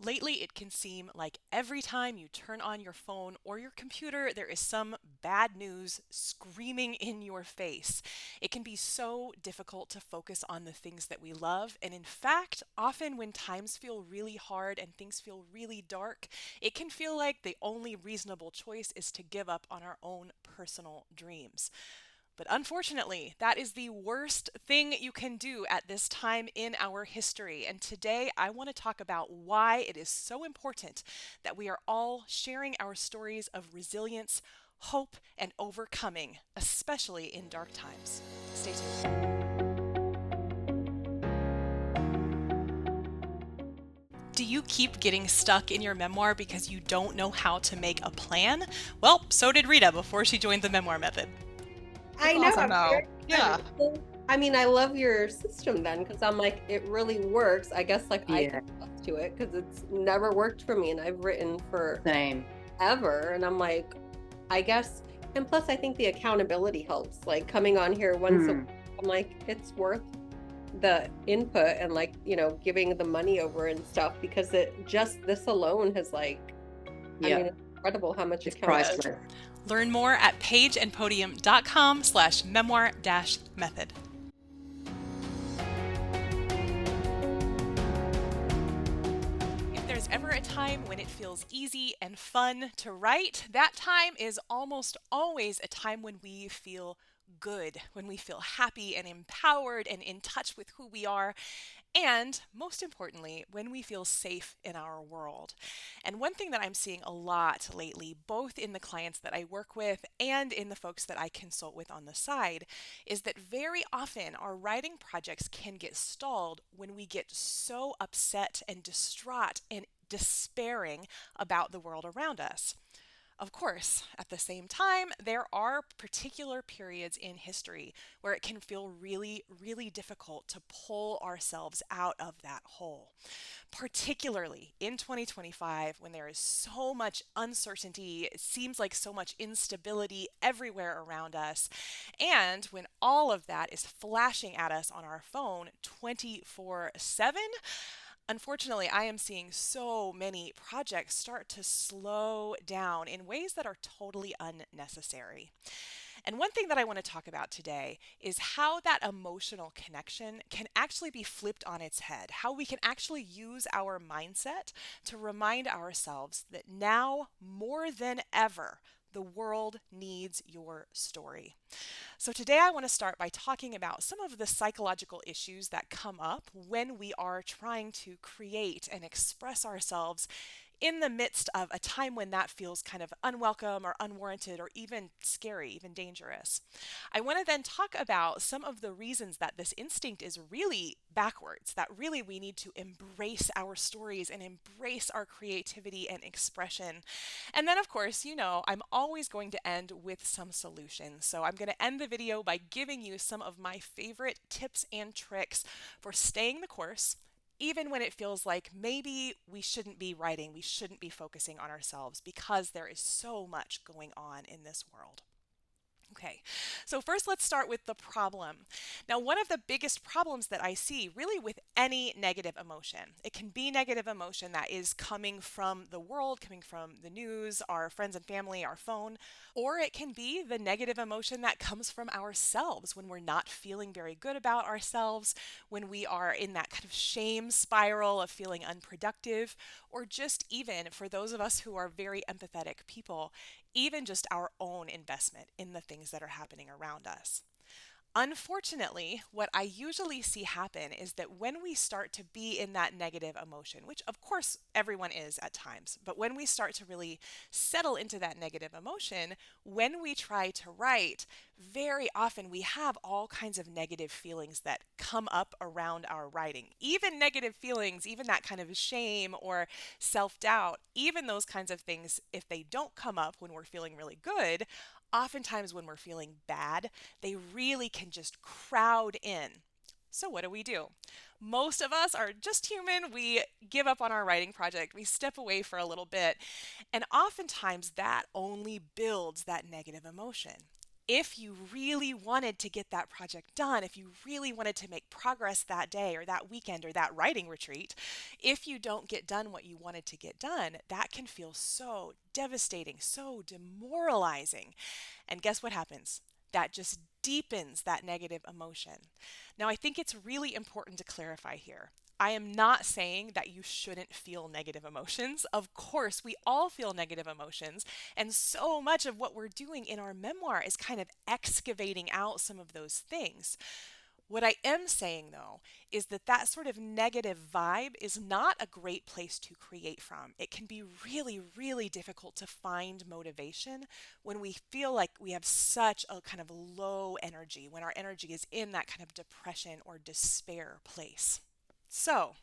Lately, it can seem like every time you turn on your phone or your computer, there is some bad news screaming in your face. It can be so difficult to focus on the things that we love. And in fact, often when times feel really hard and things feel really dark, it can feel like the only reasonable choice is to give up on our own personal dreams. But unfortunately, that is the worst thing you can do at this time in our history. And today I want to talk about why it is so important that we are all sharing our stories of resilience, hope, and overcoming, especially in dark times. Stay tuned. Do you keep getting stuck in your memoir because you don't know how to make a plan? Well, so did Rita before she joined the Memoir Method. That's I know, awesome I'm though. very Yeah. excited. So, I mean, I love your system then because I'm like, it really works. I guess like I Yeah, can trust to it because it's never worked for me and I've written same. forever. And I'm like, I guess, and plus I think the accountability helps. Like coming on here once a week, Mm, I'm like, it's worth the input and like, giving the money over and stuff because it just this alone has like, I mean, yep, it's incredible how much it's accountability. priceless. Learn more at pageandpodium.com/memoir-method. If there's ever a time when it feels easy and fun to write, that time is almost always a time when we feel good, when we feel happy and empowered and in touch with who we are, and most importantly, when we feel safe in our world. And one thing that I'm seeing a lot lately, both in the clients that I work with and in the folks that I consult with on the side, is that very often our writing projects can get stalled when we get so upset and distraught and despairing about the world around us. Of course, at the same time, there are particular periods in history where it can feel really, really difficult to pull ourselves out of that hole. Particularly in 2025, when there is so much uncertainty, it seems like so much instability everywhere around us, and when all of that is flashing at us on our phone 24/7. Unfortunately, I am seeing so many projects start to slow down in ways that are totally unnecessary. And one thing that I want to talk about today is how that emotional connection can actually be flipped on its head, how we can actually use our mindset to remind ourselves that now more than ever, the world needs your story. So, today I want to start by talking about some of the psychological issues that come up when we are trying to create and express ourselves in the midst of a time when that feels kind of unwelcome or unwarranted or even scary, even dangerous. I want to then talk about some of the reasons that this instinct is really backwards, that really we need to embrace our stories and embrace our creativity and expression. And then, of course, I'm always going to end with some solutions. So I'm going to end the video by giving you some of my favorite tips and tricks for staying the course even when it feels like maybe we shouldn't be writing, we shouldn't be focusing on ourselves because there is so much going on in this world. Okay, so first let's start with the problem. Now, one of the biggest problems that I see really with any negative emotion, it can be negative emotion that is coming from the world, coming from the news, our friends and family, our phone, or it can be the negative emotion that comes from ourselves when we're not feeling very good about ourselves, when we are in that kind of shame spiral of feeling unproductive, or just even for those of us who are very empathetic people, even just our own investment in the things that are happening around us. Unfortunately, what I usually see happen is that when we start to be in that negative emotion, which of course everyone is at times, but when we start to really settle into that negative emotion, when we try to write, very often we have all kinds of negative feelings that come up around our writing. Even negative feelings, even that kind of shame or self doubt, even those kinds of things, if they don't come up when we're feeling really good, oftentimes when we're feeling bad, they really can just crowd in. So, what do? Most of us are just human. We give up on our writing project, we step away for a little bit, and oftentimes that only builds that negative emotion. if you really wanted to get that project done, if you really wanted to make progress that day or that weekend or that writing retreat, if you don't get done what you wanted to get done, that can feel so devastating, so demoralizing. And guess what happens? That just deepens that negative emotion. Now, I think it's really important to clarify here. I am not saying that you shouldn't feel negative emotions. Of course, we all feel negative emotions, and so much of what we're doing in our memoir is kind of excavating out some of those things. What I am saying, though, is that that sort of negative vibe is not a great place to create from. It can be really, really difficult to find motivation when we feel like we have such a kind of low energy, when our energy is in that kind of depression or despair place. So,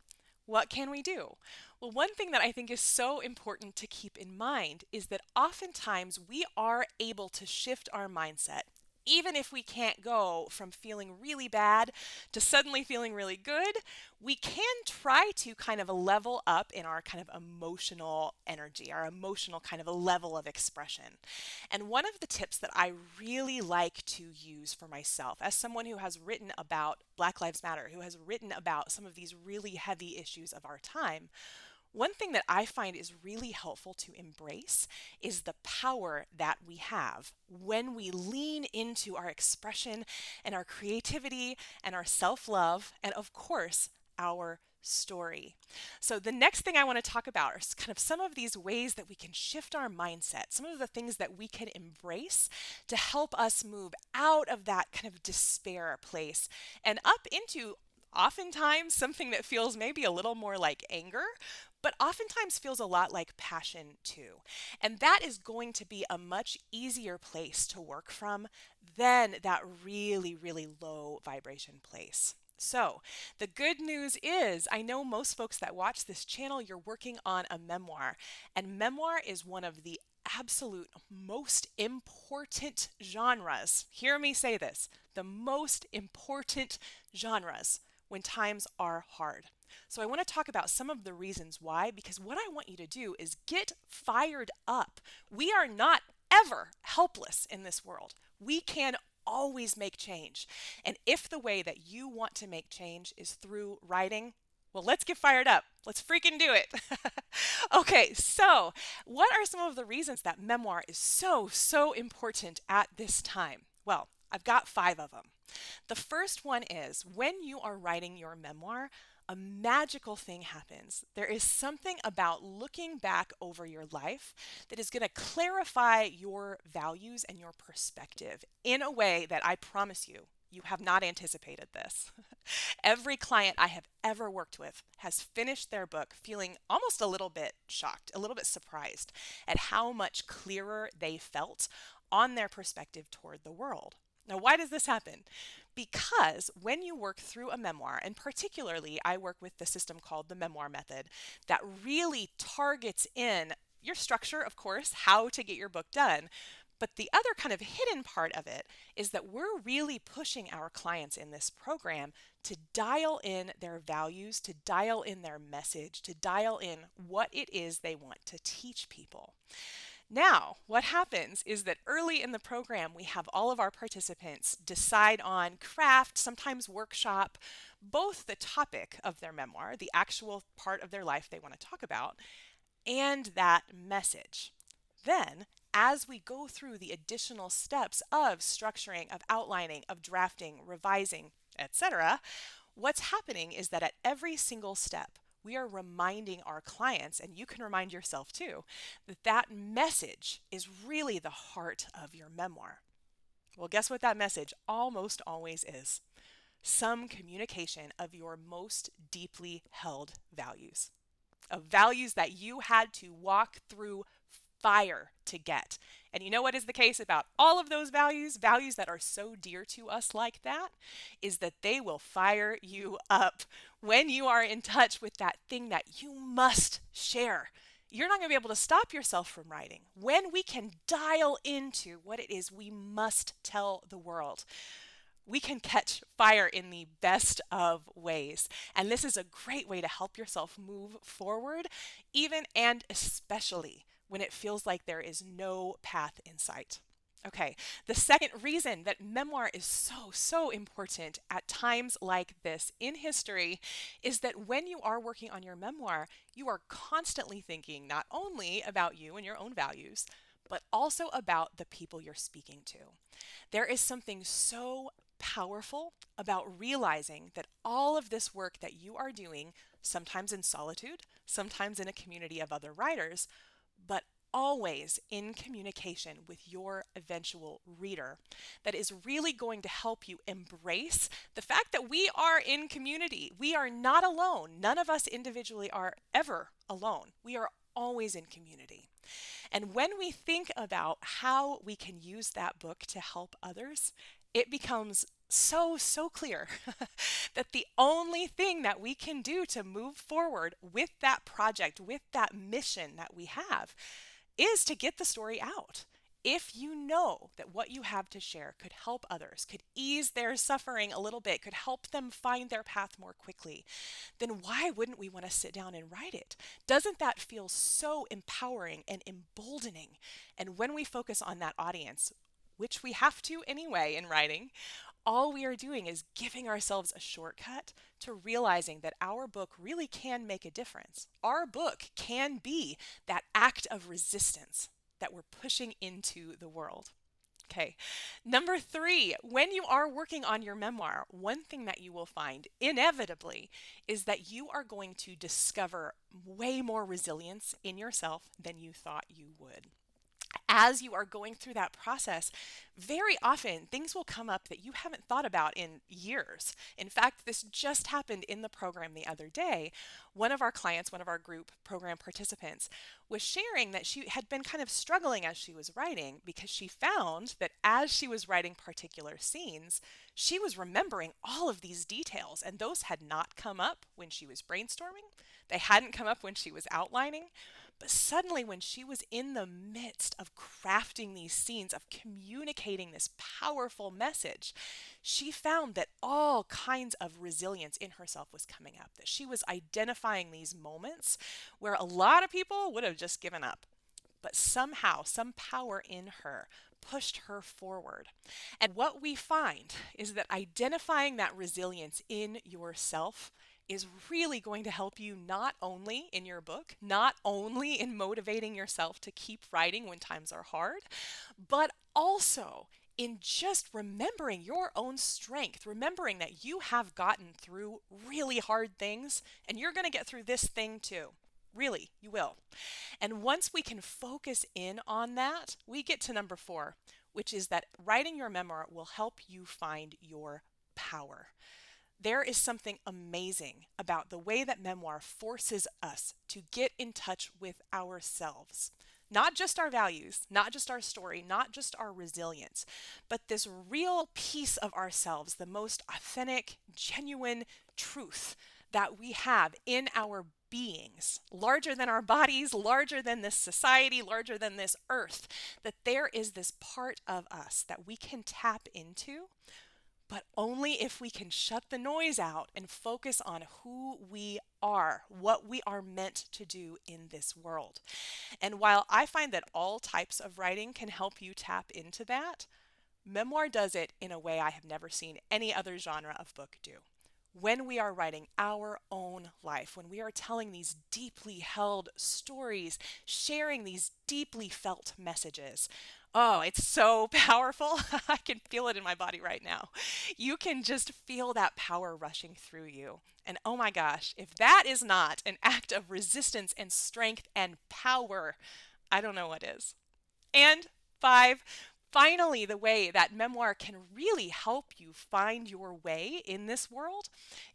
what can we do? Well, one thing that I think is so important to keep in mind is that oftentimes we are able to shift our mindset. Even if we can't go from feeling really bad to suddenly feeling really good, we can try to kind of level up in our kind of emotional energy, our emotional kind of a level of expression. And one of the tips that I really like to use for myself, as someone who has written about Black Lives Matter, who has written about some of these really heavy issues of our time, one thing that I find is really helpful to embrace is the power that we have when we lean into our expression and our creativity and our self love, and of course, our story. So, the next thing I want to talk about are kind of some of these ways that we can shift our mindset, some of the things that we can embrace to help us move out of that kind of despair place and up into oftentimes something that feels maybe a little more like anger, but oftentimes feels a lot like passion too. And that is going to be a much easier place to work from than that really, really low vibration place. So, the good news is, I know most folks that watch this channel, you're working on a memoir, and memoir is one of the absolute most important genres. Hear me say this, the most important genres when times are hard. So I want to talk about some of the reasons why, because what I want you to do is get fired up. We are not ever helpless in this world. We can always make change. And if the way that you want to make change is through writing, well, let's get fired up. Let's freaking do it. Okay, so what are some of the reasons that memoir is so, so important at this time? Well, I've got 5 of them. The first one is when you are writing your memoir, a magical thing happens. There is something about looking back over your life that is going to clarify your values and your perspective in a way that I promise you, you have not anticipated this. Every client I have ever worked with has finished their book feeling almost a little bit shocked, a little bit surprised at how much clearer they felt on their perspective toward the world. Now, why does this happen? Because when you work through a memoir, and particularly I work with the system called the Memoir Method that really targets in your structure, of course, how to get your book done. But the other kind of hidden part of it is that we're really pushing our clients in this program to dial in their values, to dial in their message, to dial in what it is they want to teach people. Now, what happens is that early in the program, we have all of our participants decide on craft, sometimes workshop, both the topic of their memoir, the actual part of their life they want to talk about, and that message. Then, as we go through the additional steps of structuring, of outlining, of drafting, revising, etc., what's happening is that at every single step, we are reminding our clients, and you can remind yourself too, that that message is really the heart of your memoir. Well, guess what that message almost always is? Some communication of your most deeply held values, of values that you had to walk through fire to get. And you know what is the case about all of those values, values that are so dear to us like that, is that they will fire you up when you are in touch with that thing that you must share. You're not going to be able to stop yourself from writing when we can dial into what it is we must tell the world. We can catch fire in the best of ways. And this is a great way to help yourself move forward, even and especially when it feels like there is no path in sight. Okay, the second reason that memoir is so, so important at times like this in history is that when you are working on your memoir, you are constantly thinking not only about you and your own values, but also about the people you're speaking to. There is something so powerful about realizing that all of this work that you are doing, sometimes in solitude, sometimes in a community of other writers, but always in communication with your eventual reader, that is really going to help you embrace the fact that we are in community. We are not alone. None of us individually are ever alone. We are always in community. And when we think about how we can use that book to help others, it becomes so, so clear that the only thing that we can do to move forward with that project, with that mission that we have, is to get the story out. If you know that what you have to share could help others, could ease their suffering a little bit, could help them find their path more quickly, then why wouldn't we want to sit down and write it? Doesn't that feel so empowering and emboldening? And when we focus on that audience, which we have to anyway in writing, all we are doing is giving ourselves a shortcut to realizing that our book really can make a difference. Our book can be that act of resistance that we're pushing into the world. Okay. Number three, when you are working on your memoir, one thing that you will find inevitably is that you are going to discover way more resilience in yourself than you thought you would. As you are going through that process, very often things will come up that you haven't thought about in years. In fact, this just happened in the program the other day. One of our clients, one of our group program participants, was sharing that she had been kind of struggling as she was writing because she found that as she was writing particular scenes, she was remembering all of these details, and those had not come up when she was brainstorming. They hadn't come up when she was outlining. But suddenly, when she was in the midst of crafting these scenes, of communicating this powerful message, she found that all kinds of resilience in herself was coming up, that she was identifying these moments where a lot of people would have just given up. But somehow, some power in her pushed her forward. And what we find is that identifying that resilience in yourself is really going to help you not only in your book, not only in motivating yourself to keep writing when times are hard, but also in just remembering your own strength, remembering that you have gotten through really hard things and you're going to get through this thing too. Really, you will. And once we can focus in on that, we get to number four, which is that writing your memoir will help you find your power. There is something amazing about the way that memoir forces us to get in touch with ourselves. Not just our values, not just our story, not just our resilience, but this real piece of ourselves, the most authentic, genuine truth that we have in our beings, larger than our bodies, larger than this society, larger than this earth, that there is this part of us that we can tap into, but only if we can shut the noise out and focus on who we are, what we are meant to do in this world. And while I find that all types of writing can help you tap into that, memoir does it in a way I have never seen any other genre of book do. When we are writing our own life, when we are telling these deeply held stories, sharing these deeply felt messages, oh, it's so powerful. I can feel it in my body right now. You can just feel that power rushing through you. And oh my gosh, if that is not an act of resistance and strength and power, I don't know what is. And five, finally, the way that memoir can really help you find your way in this world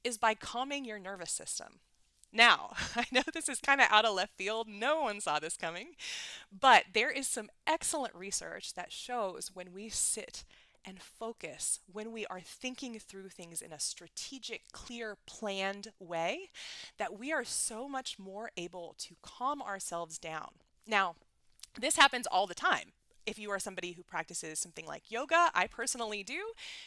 is by calming your nervous system. Now, I know this is kind of out of left field. No one saw this coming. But there is some excellent research that shows when we sit and focus, when we are thinking through things in a strategic, clear, planned way, that we are so much more able to calm ourselves down. Now, this happens all the time. If you are somebody who practices something like yoga, I personally do,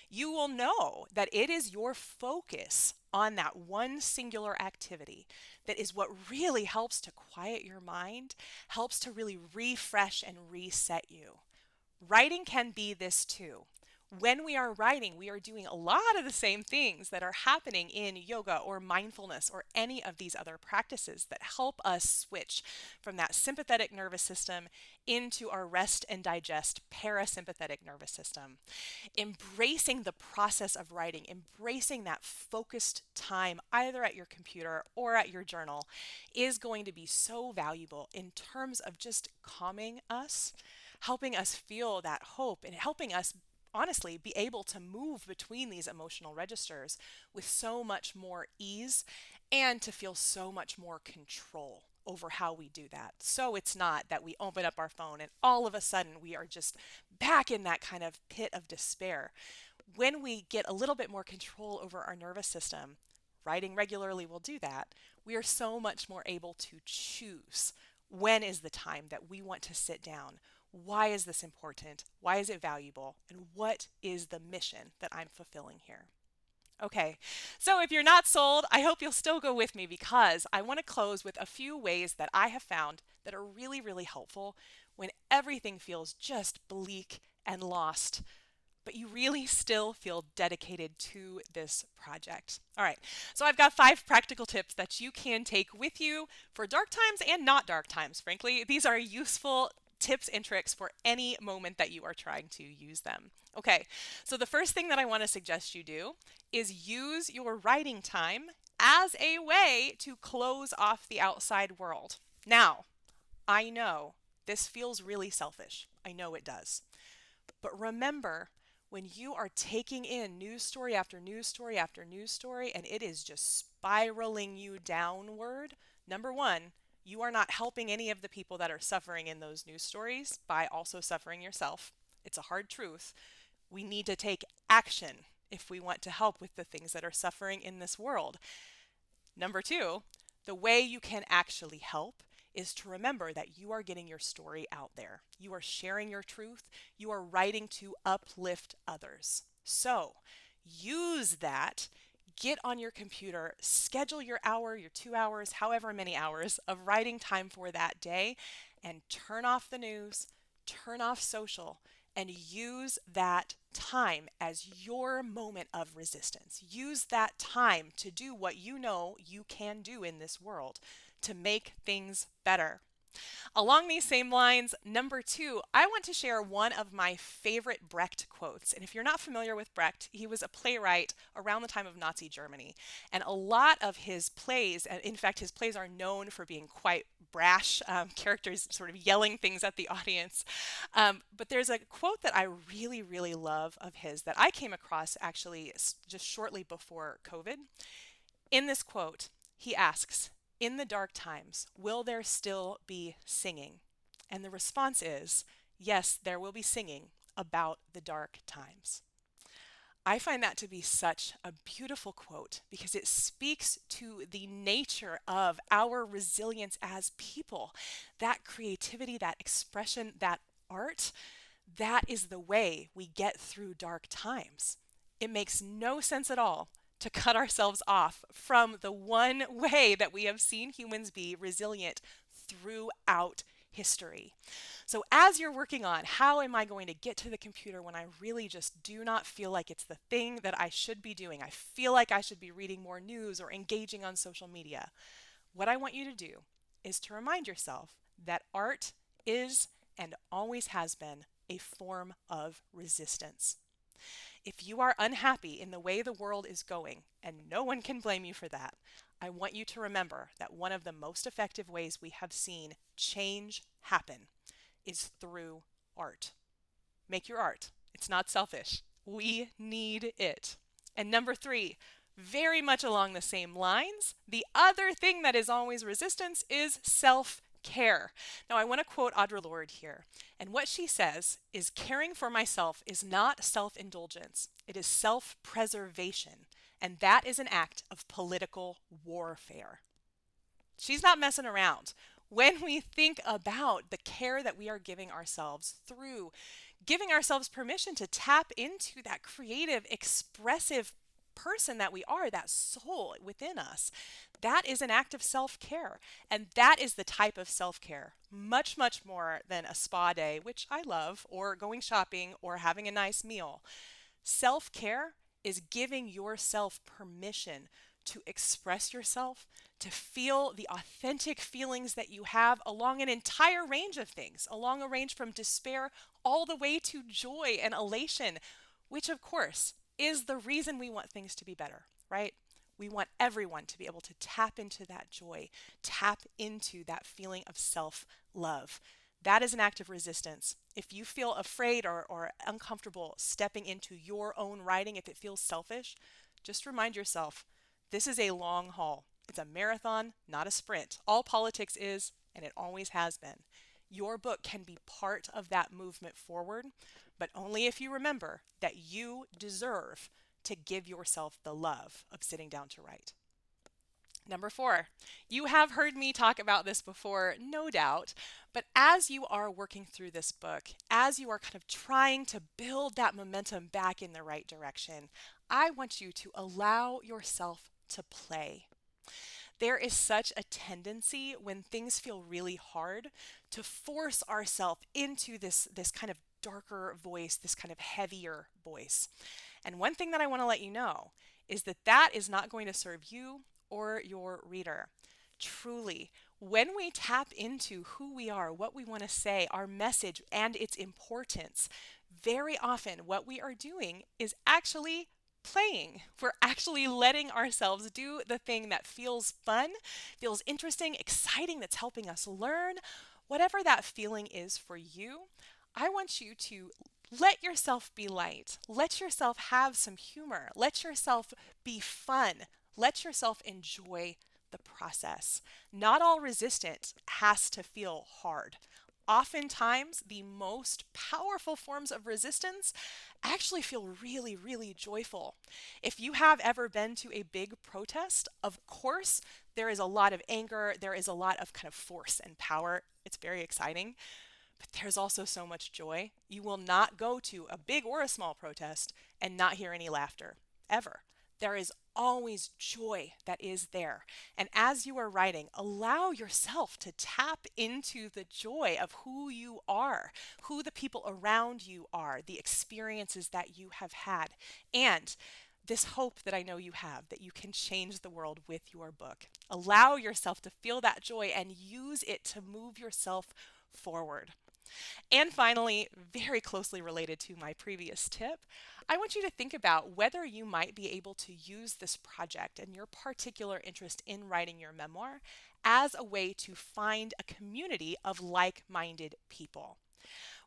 you will know that it is your focus on that one singular activity that is what really helps to quiet your mind, helps to really refresh and reset you. Writing can be this too. When we are writing, we are doing a lot of the same things that are happening in yoga or mindfulness or any of these other practices that help us switch from that sympathetic nervous system into our rest and digest parasympathetic nervous system. Embracing the process of writing, embracing that focused time, either at your computer or at your journal, is going to be so valuable in terms of just calming us, helping us feel that hope, and helping us honestly be able to move between these emotional registers with so much more ease and to feel so much more control over how we do that. So it's not that we open up our phone and all of a sudden we are just back in that kind of pit of despair. When we get a little bit more control over our nervous system, writing regularly will do that. We are so much more able to choose when is the time that we want to sit down. Why is this important? Why is it valuable? And what is the mission that I'm fulfilling here? Okay, so if you're not sold, I hope you'll still go with me because I want to close with a few ways that I have found that are really, really helpful when everything feels just bleak and lost, but you really still feel dedicated to this project. All right, so I've got 5 practical tips that you can take with you for dark times and not dark times, frankly. These are useful tips and tricks for any moment that you are trying to use them. Okay, so the first thing that I want to suggest you do is use your writing time as a way to close off the outside world. Now, I know this feels really selfish. I know it does. But remember, when you are taking in news story after news story after news story and it is just spiraling you downward, number one, you are not helping any of the people that are suffering in those news stories by also suffering yourself. It's a hard truth. We need to take action if we want to help with the things that are suffering in this world. Number two, the way you can actually help is to remember that you are getting your story out there. You are sharing your truth. You are writing to uplift others. So use that. Get on your computer, schedule your hour, your 2 hours, however many hours of writing time for that day, and turn off the news, turn off social, and use that time as your moment of resistance. Use that time to do what you know you can do in this world to make things better. Along these same lines, number two, I want to share one of my favorite Brecht quotes. And if you're not familiar with Brecht, he was a playwright around the time of Nazi Germany. And a lot of his plays, and in fact, his plays are known for being quite brash, characters sort of yelling things at the audience. But there's a quote that I really, really love of his that I came across actually just shortly before COVID. In this quote, he asks, "In the dark times, will there still be singing?" And the response is, yes, there will be singing about the dark times. I find that to be such a beautiful quote because it speaks to the nature of our resilience as people. That creativity, that expression, that art, that is the way we get through dark times. It makes no sense at all to cut ourselves off from the one way that we have seen humans be resilient throughout history. So as you're working on how am I going to get to the computer when I really just do not feel like it's the thing that I should be doing, I feel like I should be reading more news or engaging on social media, what I want you to do is to remind yourself that art is and always has been a form of resistance. If you are unhappy in the way the world is going, and no one can blame you for that, I want you to remember that one of the most effective ways we have seen change happen is through art. Make your art. It's not selfish. We need it. And number three, very much along the same lines, the other thing that is always resistance is self-care. Now, I want to quote Audre Lorde here. And what she says is caring for myself is not self-indulgence. It is self-preservation. And that is an act of political warfare. She's not messing around. When we think about the care that we are giving ourselves through giving ourselves permission to tap into that creative, expressive person that we are, that soul within us. That is an act of self-care. And that is the type of self-care, much, much more than a spa day, which I love, or going shopping, or having a nice meal. Self-care is giving yourself permission to express yourself, to feel the authentic feelings that you have along an entire range of things, along a range from despair all the way to joy and elation, which of course is the reason we want things to be better, right? We want everyone to be able to tap into that joy, tap into that feeling of self-love. That is an act of resistance. If you feel afraid or uncomfortable stepping into your own writing, if it feels selfish, just remind yourself this is a long haul. It's a marathon, not a sprint. All politics is, and it always has been. Your book can be part of that movement forward, but only if you remember that you deserve to give yourself the love of sitting down to write. Number 4, you have heard me talk about this before, no doubt, but as you are working through this book, as you are kind of trying to build that momentum back in the right direction, I want you to allow yourself to play. There is such a tendency when things feel really hard to force ourselves into this kind of darker voice, this kind of heavier voice. And one thing that I want to let you know is that that is not going to serve you or your reader. Truly, when we tap into who we are, what we want to say, our message, and its importance, very often what we are doing is actually playing. We're actually letting ourselves do the thing that feels fun, feels interesting, exciting, that's helping us learn. Whatever that feeling is for you, I want you to let yourself be light. Let yourself have some humor. Let yourself be fun. Let yourself enjoy the process. Not all resistance has to feel hard. Oftentimes, the most powerful forms of resistance actually feel really, really joyful. If you have ever been to a big protest, of course, there is a lot of anger, there is a lot of kind of force and power. It's very exciting. But there's also so much joy. You will not go to a big or a small protest and not hear any laughter, ever. There is always joy that is there. And as you are writing, allow yourself to tap into the joy of who you are, who the people around you are, the experiences that you have had, and this hope that I know you have that you can change the world with your book. Allow yourself to feel that joy and use it to move yourself forward. And finally, very closely related to my previous tip, I want you to think about whether you might be able to use this project and your particular interest in writing your memoir as a way to find a community of like-minded people.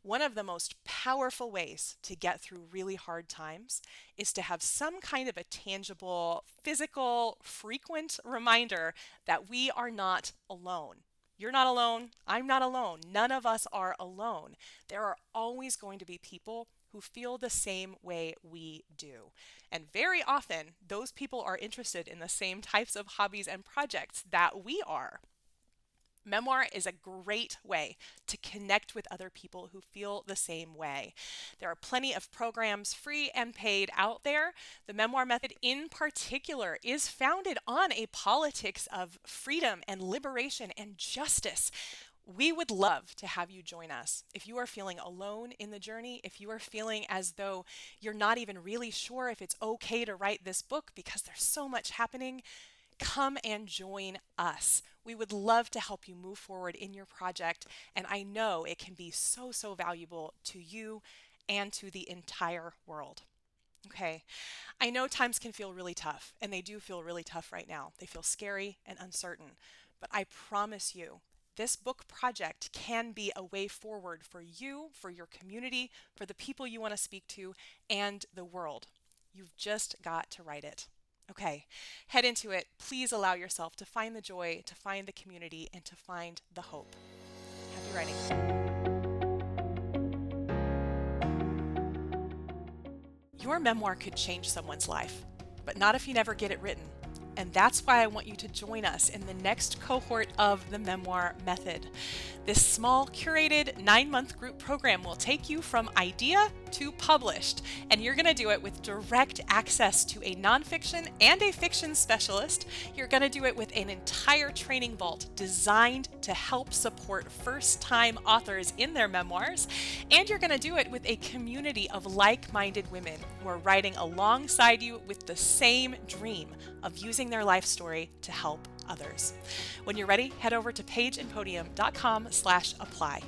One of the most powerful ways to get through really hard times is to have some kind of a tangible, physical, frequent reminder that we are not alone. You're not alone. I'm not alone. None of us are alone. There are always going to be people who feel the same way we do. And very often, those people are interested in the same types of hobbies and projects that we are. Memoir is a great way to connect with other people who feel the same way. There are plenty of programs, free and paid, out there. The Memoir Method in particular is founded on a politics of freedom and liberation and justice. We would love to have you join us. If you are feeling alone in the journey, if you are feeling as though you're not even really sure if it's okay to write this book because there's so much happening, come and join us. We would love to help you move forward in your project, and I know it can be so, so valuable to you and to the entire world. Okay, I know times can feel really tough, and they do feel really tough right now. They feel scary and uncertain, but I promise you, this book project can be a way forward for you, for your community, for the people you want to speak to, and the world. You've just got to write it. Okay, head into it. Please allow yourself to find the joy, to find the community, and to find the hope. Happy writing. Your memoir could change someone's life, but not if you never get it written. And that's why I want you to join us in the next cohort of the Memoir Method. This small, curated 9-month group program will take you from idea to published, and you're going to do it with direct access to a nonfiction and a fiction specialist. You're going to do it with an entire training vault designed to help support first-time authors in their memoirs, and you're going to do it with a community of like-minded women who are writing alongside you with the same dream of using their life story to help others. When you're ready, head over to pageandpodium.com/apply.